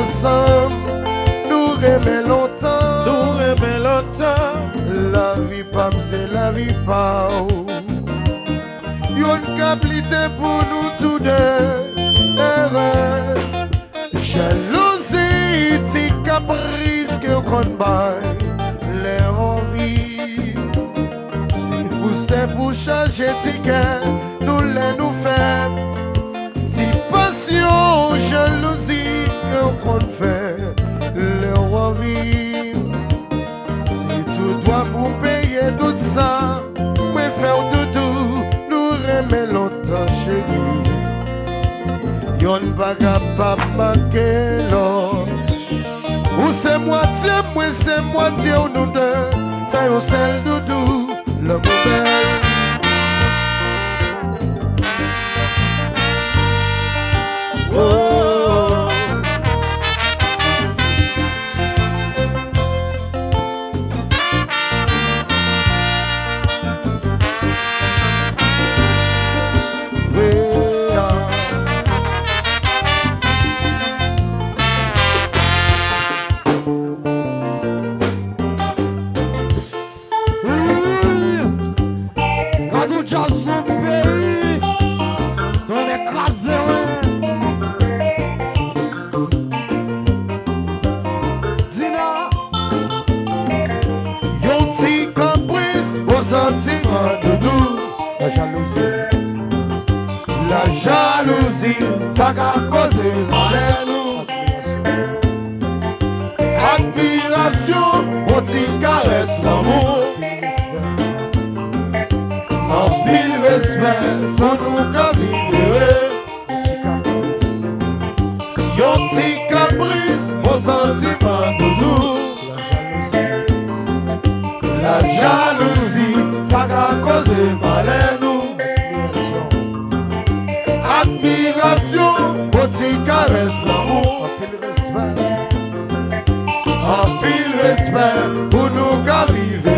ensemble, nous remet longtemps. Nous remet longtemps. La vie pas c'est la vie pas. Yon caplité pour nous tous deux. Erreur, jalousie, ti caprice que qu'on baille. Les envies, si vous c'était pour changer ticket, nous les nous faire. Si passion, jalousie que qu'on fait. Les envies, si tout doit pour payer tout ça, mais faire doudou, nous remet longtemps chérie. Yon pas capable manquer l'or. Ou c'est moitié, moi c'est moitié, ou nous deux, faisons celle doudou, le mauvais. Oh. Sentiment de nous, la jalousie, ça a causé malheur nous. Admiration, petit caresse l'amour. En mille respect, faut nous qu'à vivre. Yon petit caprice, mon sentiment de nous. La jalousie, ça a causé malheur nous. Admiration, petit caresse l'amour. En pile respect, pour nous qu'à vivre.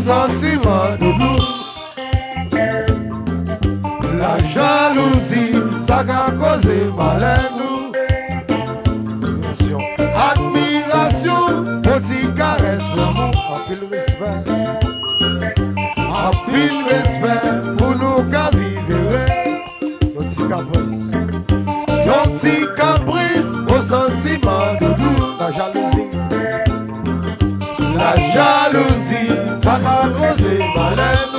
Sentiment de nous. La jalousie, ça a causé malheur nous. Admiration, petit caresse l'amour. En pile respect, pour nous qu'à vivre. Petit caprice, au sentiment de nous. La jalousie, ça a causé malheur.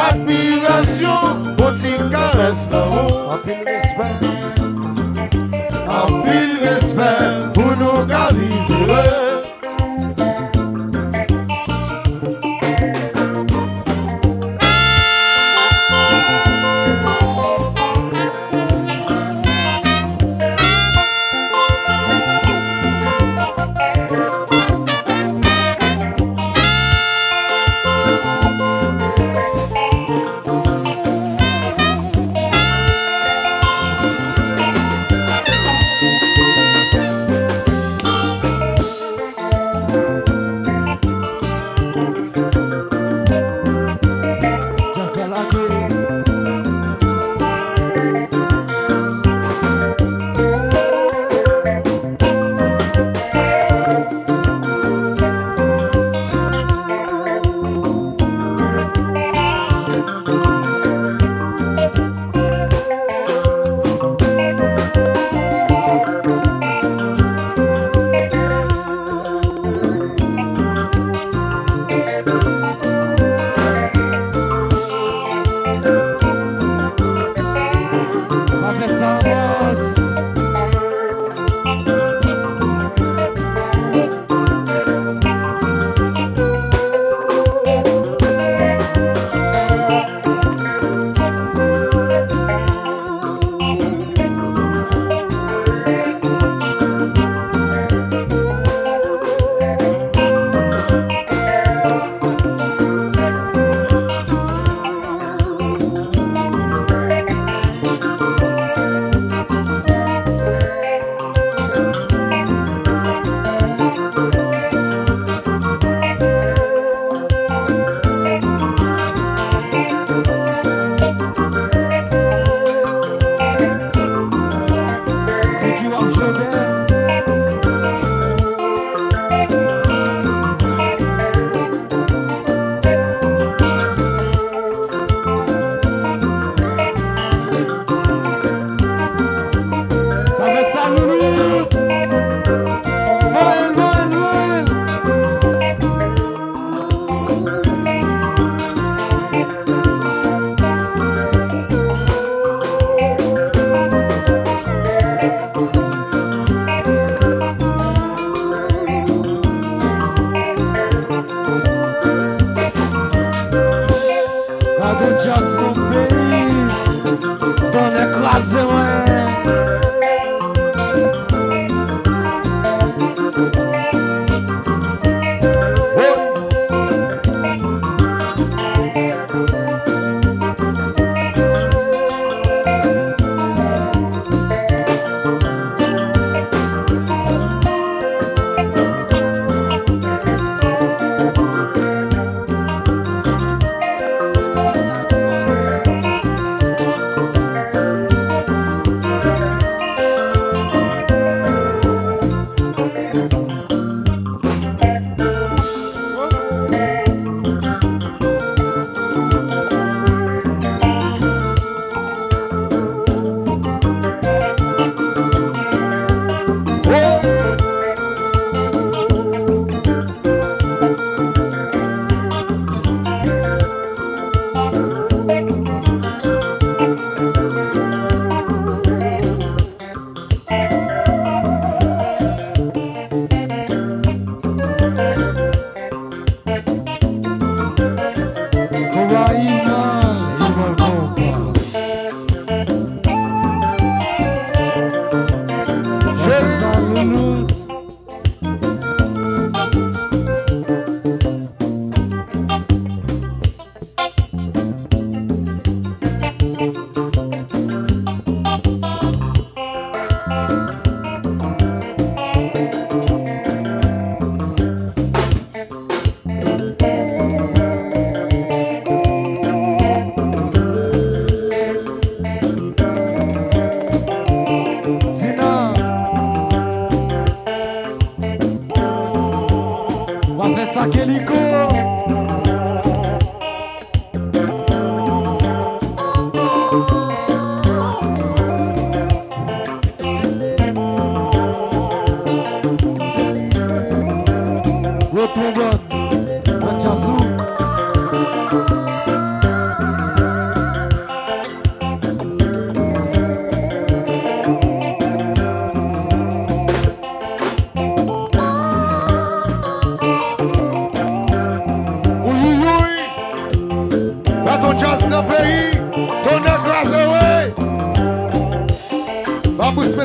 Admiration, petit caresse là-haut. En pile respect, pour nous qu'à vivre.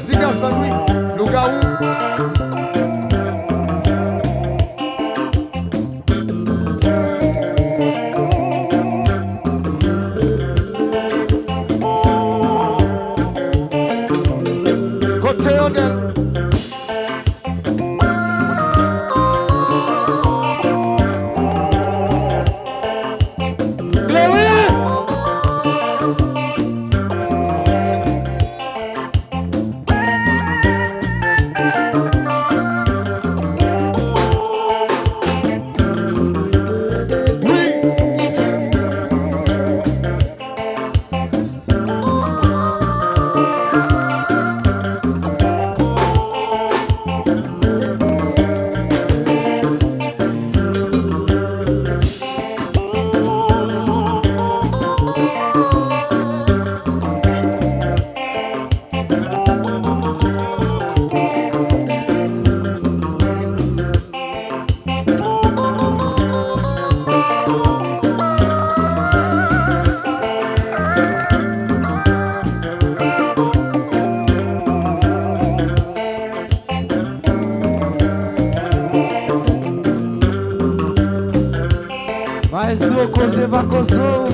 petit Gaspard, oui. Lougaou. Côté Odel. Mas o coze vai cozo.